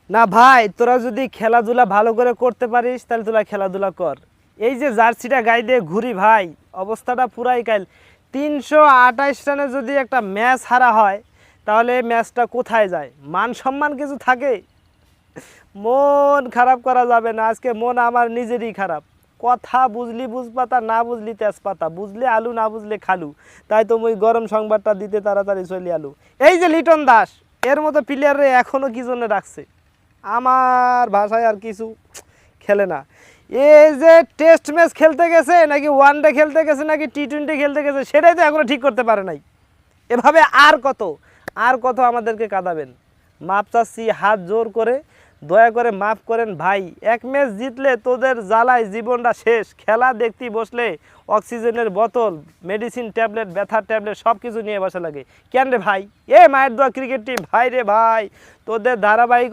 না ভাই, তোরা যদি খেলাধুলা ভালো করে করতে পারিস তাহলে তোরা খেলাধুলা কর। এই যে জার্সিটা গায়ে দিয়ে ঘুরি ভাই, অবস্থাটা পুরাই কাল। 328 রানে যদি একটা ম্যাচ হারা হয় তাহলে ম্যাচটা কোথায় যায়? মান সম্মান কিছু থাকে? মন খারাপ করা যাবে না, আজকে মন আমার নিজেরই খারাপ। কথা বুঝলি বুঝপাতা, না বুঝলি তেজপাতা, বুঝলে আলু না বুঝলে খালু। তাই তো ওই গরম সংবাদটা দিতে তাড়াতাড়ি চলে আলু। এই যে লিটন দাস, এর মতো প্লেয়ারে এখনও কি জন্য রাখছে? আমার ভাষায় আর কিছু খেলে না। এই যে টেস্ট ম্যাচ খেলতে গেছে নাকি ওয়ানডে খেলতে গেছে নাকি টি-20 খেলতে গেছে সেটাই তো এখনো ঠিক করতে পারে নাই। এভাবে আর কত আমাদেরকে কাঁদাবেন? মাপ চাচ্ছি হাত জোর করে, দয়া করে মাফ করেন ভাই। এক ম্যাচ জিতলে তোদের জ্বালায় জীবনটা শেষ। খেলা দেখতে বসলে অক্সিজেনের বোতল, মেডিসিন ট্যাবলেট, ব্যথার ট্যাবলেট সব কিছু নিয়ে বসা লাগে। কেন রে ভাই? এ মায়ের দোয়া ক্রিকেট টিম ভাই রে ভাই, তোদের ধারাবাহিক